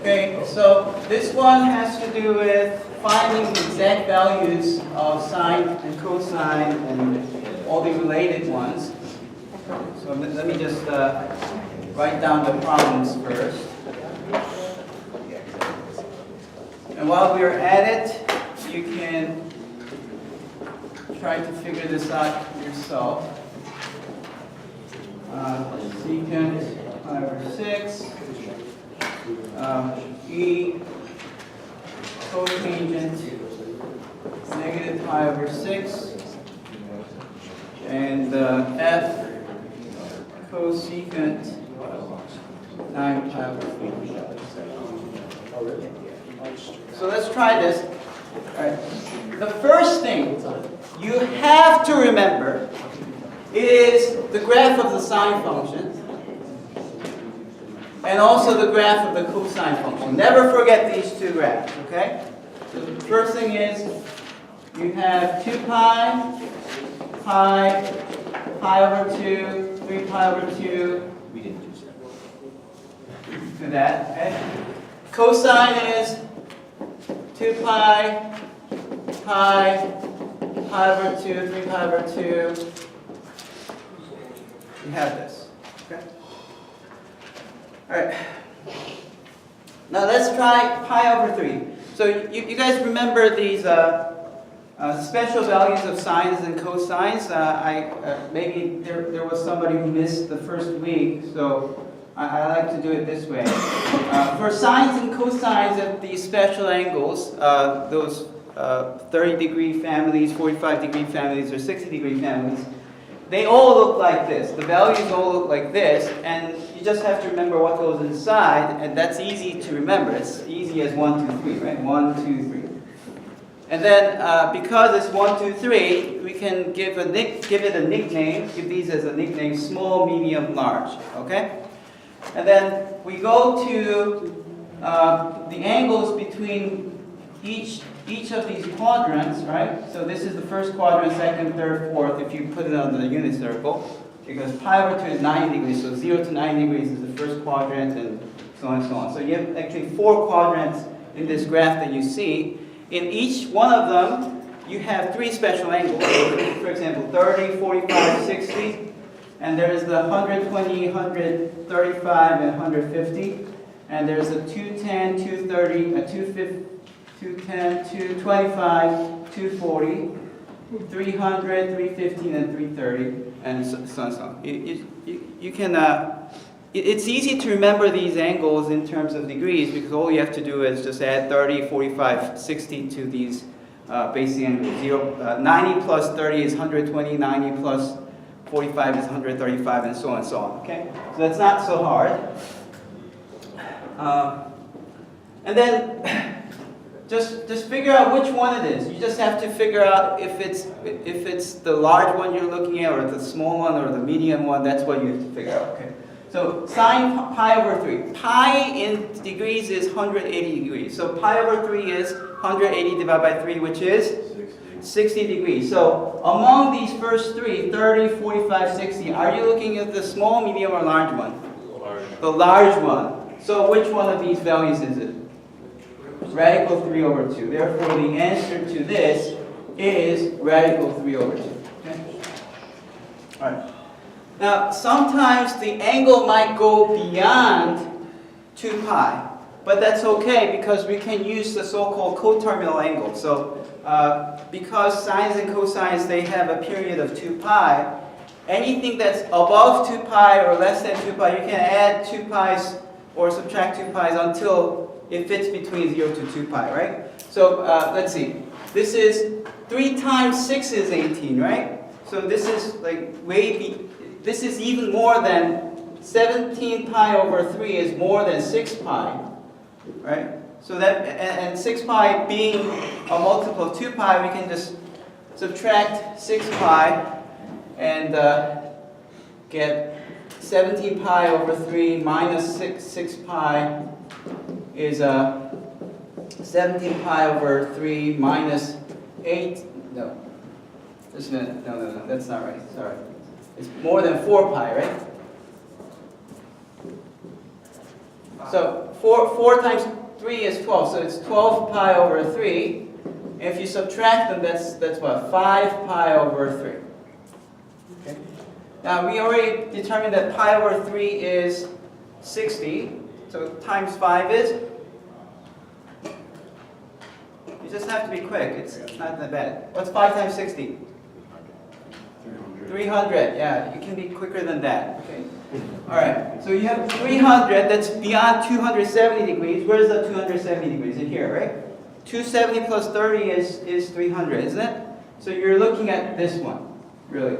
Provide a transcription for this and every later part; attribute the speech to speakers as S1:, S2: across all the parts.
S1: Okay, so this one has to do with finding the exact values of sine and cosine and all the related ones. So let me just write down the problems first. And while we're at it, you can try to figure this out yourself. Secant pi over 6, E cotangent negative pi over 6, and F cosecant 9 pi over 3. So let's try this. All right. The first thing you have to remember is the graph of the sine function and also the graph of the cosine function. Never forget these two graphs, okay? So the first thing is you have 2 pi, pi over 2, 3 pi over 2. We didn't do that, okay? Cosine is 2 pi, pi over 2, 3 pi over 2. You have this, okay? All right. Now let's try pi over 3. So you guys remember these special values of sines and cosines? Maybe there was somebody who missed the first week, so I like to do it this way. For sines and cosines of these special angles, those 30-degree families, 45-degree families, or 60-degree families, they all look like this. The values all look like this, and you just have to remember what goes inside, and that's easy to remember. It's easy as 1, 2, 3, right? 1, 2, 3. And then because it's 1, 2, 3, we can give it a nickname. Give these as a nickname: small, medium, large. Okay. And then we go to the angles between each of these quadrants, right? So this is the first quadrant, second, third, fourth, if you put it on the unit circle, because pi over 2 is 90 degrees, so 0 to 90 degrees is the first quadrant, and so on and so on. So you have actually 4 quadrants in this graph that you see. In each one of them, you have 3 special angles. For example, 30, 45, 60, and there's the 120, 135, and 150, and there's a 210, 230, a 250, 210, 225, 240, 300, 315, and 330, and so on and so on. You can, it's easy to remember these angles in terms of degrees because all you have to do is just add 30, 45, 60 to these basic angles. 90 plus 30 is 120, 90 plus 45 is 135, and so on and so on. Okay? So that's not so hard. And then just figure out which one it is. You just have to figure out if it's the large one you're looking at, or the small one, or the medium one. That's what you have to figure out. Okay. So sine pi over 3. Pi in degrees is 180 degrees. So pi over 3 is 180 divided by 3, which is 60 degrees. So among these first 3, 30, 45, 60, are you looking at the small, medium, or large one? Large. The large one. So which one of these values is it? Radical 3 over 2. Therefore, the answer to this is radical 3 over 2. Okay? All right. Now, sometimes the angle might go beyond 2 pi, but that's okay because we can use the so-called coterminal angle. So, because sines and cosines, they have a period of 2 pi, anything that's above 2 pi or less than 2 pi, you can add 2 pi's or subtract 2 pi's until it fits between 0 to 2 pi, right? So let's see. This is 3 times 6 is 18, right? So this is like this is even more than 17 pi over 3 is more than 6 pi, right? So that, and 6 pi being a multiple of 2 pi, we can just subtract 6 pi and get 17 pi over 3 minus 6 pi is 17 pi over 3 minus 8, no, just a minute, no, that's not right, sorry. It's more than 4 pi, right? So 4 times 3 is 12, so it's 12 pi over 3. And if you subtract them, that's what? 5 pi over 3. Okay. Now we already determined that pi over 3 is 60. So times 5 is? You just have to be quick. It's not that bad. What's 5 times 60? 300. Yeah, you can be quicker than that. Okay. All right. So you have 300. That's beyond 270 degrees. Where's the 270 degrees? In here, right? 270 plus 30 is 300, isn't it? So you're looking at this one, really.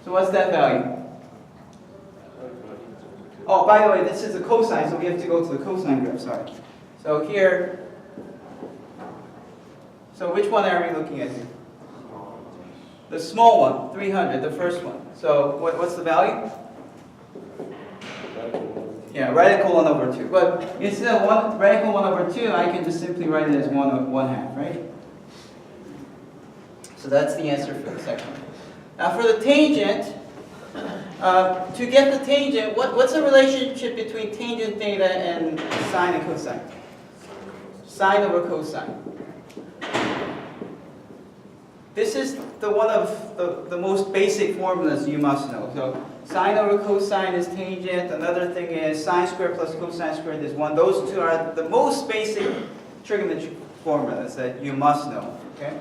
S1: So what's that value? Oh, by the way, this is a cosine, so we have to go to the cosine graph. Sorry. So here. So which one are we looking at here? The small one, 300, the first one. So what's the value? Yeah, radical 1 over 2. But instead of radical 1 over 2, I can just simply write it as 1/2, right? So that's the answer for the second one. Now for the tangent, to get the tangent, what's the relationship between tangent theta and sine and cosine? Sine over cosine. This is one of the most basic formulas you must know. So sine over cosine is tangent. Another thing is sine squared plus cosine squared is 1. Those two are the most basic trigonometric formulas that you must know. Okay?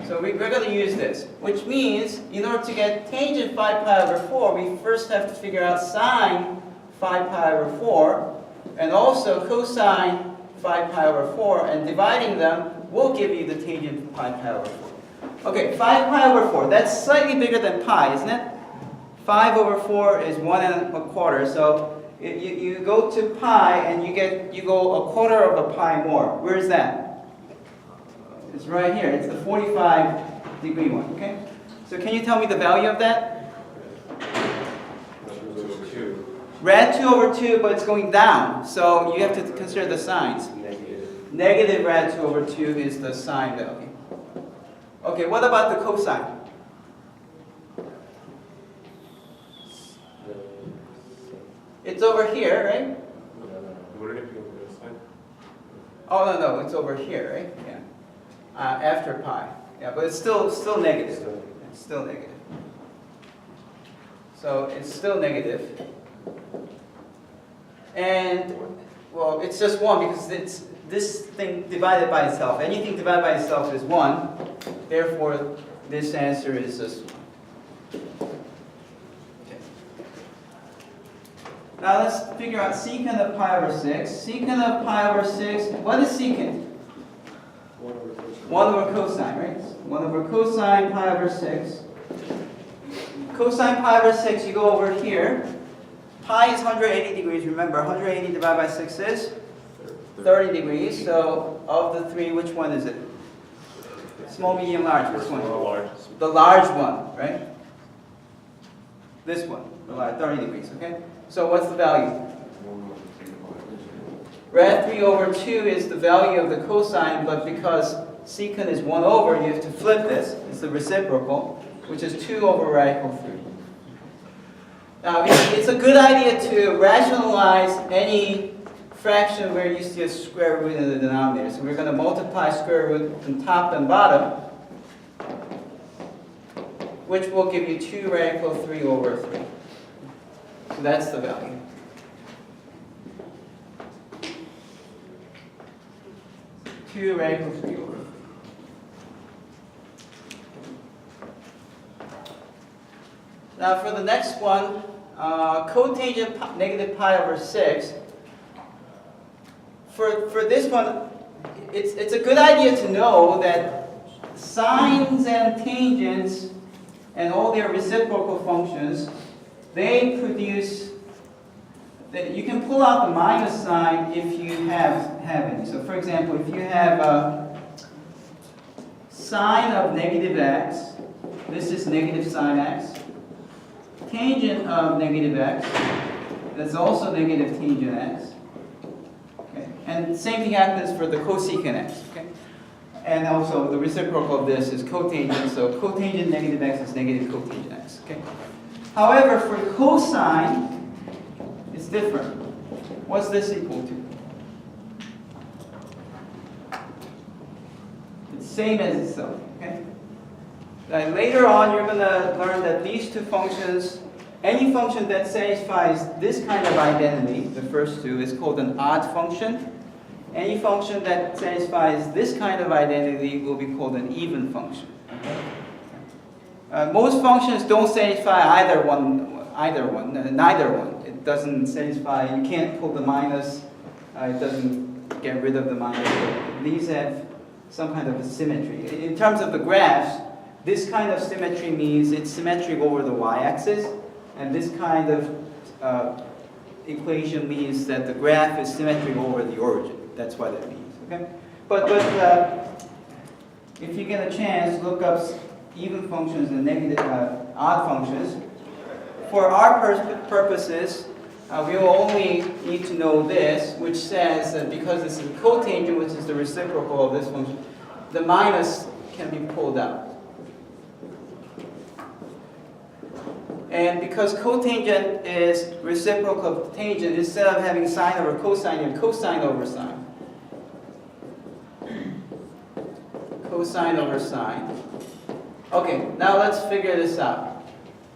S1: So we're going to use this, which means in order to get tangent 5 pi over 4, we first have to figure out sine 5 pi over 4, and also cosine 5 pi over 4, and dividing them will give you the tangent 5 pi over 4. Okay, 5 pi over 4, that's slightly bigger than pi, isn't it? 5 over 4 is 1 1/4, so you go to pi and you go 1/4 of a pi more. Where is that? It's right here. It's the 45-degree one, okay? So can you tell me the value of that? Rad 2 over 2, but it's going down, so you have to consider the signs. Negative rad 2 over 2 is the sine value. Okay, what about the cosine? It's over here, right? Oh, no, it's over here, right? Yeah. After pi. Yeah, but it's still negative. It's still negative. So it's still negative. And, well, it's just 1 because it's this thing divided by itself. Anything divided by itself is 1. Therefore, this answer is just 1. Okay. Now let's figure out secant of pi over 6. Secant of pi over 6, what is secant? 1 over cosine, right? 1 over cosine pi over 6. Cosine pi over 6, you go over here. Pi is 180 degrees, remember. 180 divided by 6 is 30 degrees. So of the 3, which one is it? Small, medium, large. Which one? The large one, right? This one, the large, 30 degrees, okay? So what's the value? Rad 3 over 2 is the value of the cosine, but because secant is 1 over, you have to flip this. It's the reciprocal, which is 2 over radical 3. Now, it's a good idea to rationalize any fraction where you see a square root in the denominator. So we're going to multiply square root from top and bottom, which will give you 2 radical 3 over 3. So that's the value. Two radical 3 over 3. Now for the next one, cotangent negative pi over 6. For this one, it's a good idea to know that sines and tangents and all their reciprocal functions, they produce, you can pull out the minus sign if you have any. So for example, if you have a sine of negative x, this is negative sine x, tangent of negative x, that's also negative tangent x. Okay. And same thing happens for the cosecant x. Okay. And also the reciprocal of this is cotangent, so cotangent negative x is negative cotangent x. Okay. However, for cosine, it's different. What's this equal to? It's same as itself, okay? Later on, you're going to learn that these two functions, any function that satisfies this kind of identity, the first two, is called an odd function. Any function that satisfies this kind of identity will be called an even function. Most functions don't satisfy neither one. It doesn't satisfy, you can't pull the minus, it doesn't get rid of the minus. These have some kind of a symmetry. In terms of the graphs, this kind of symmetry means it's symmetric over the y-axis, and this kind of equation means that the graph is symmetric over the origin. That's what it means. Okay? But if you get a chance, look up even functions and negative odd functions. For our purposes, we will only need to know this, which says that because this is cotangent, which is the reciprocal of this function, the minus can be pulled out. And because cotangent is reciprocal of tangent, instead of having sine over cosine, you have cosine over sine. Cosine over sine. Okay, now let's figure this out.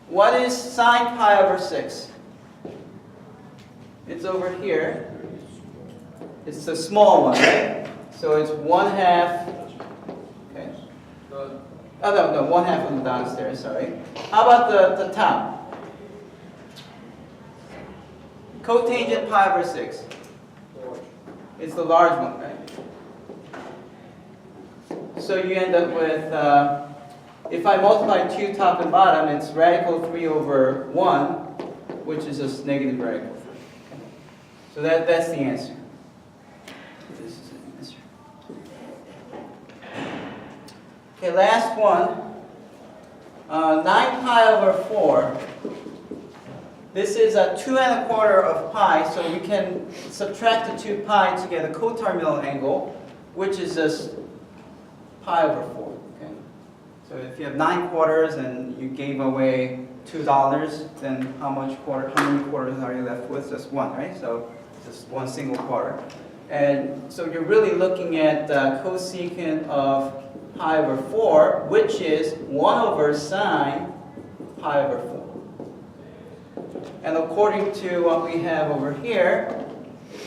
S1: What is sine pi over 6? It's over here. It's the small one, right? So it's 1/2. Okay. Oh, no, 1/2 on the downstairs, sorry. How about the top? Cotangent pi over 6. It's the large one, right? So you end up with, if I multiply 2 top and bottom, it's radical 3 over 1, which is just negative radical 3. Okay. So that's the answer. This is the answer. Okay, last one. 9 pi over 4. This is a 2 1/4 of pi, so we can subtract the 2 pi to get a coterminal angle, which is just pi over 4. Okay? So if you have 9 quarters and you gave away $2, then how many quarters are you left with? Just one, right? So just one single quarter. And so you're really looking at cosecant of pi over 4, which is 1 over sine pi over 4. And according to what we have over here,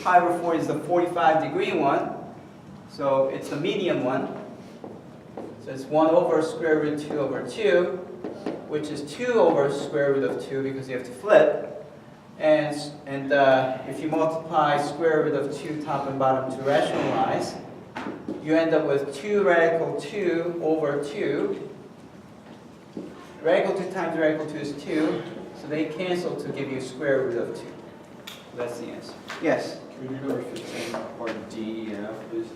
S1: pi over 4 is the 45-degree one. So it's the medium one. So it's 1 over square root 2 over 2, which is 2 over square root of 2 because you have to flip. And if you multiply square root of 2 top and bottom to rationalize, you end up with 2 radical 2 over 2. Radical 2 times radical 2 is 2, so they cancel to give you square root of 2. That's the answer. Yes?
S2: Can you do number 15, part D and F, please?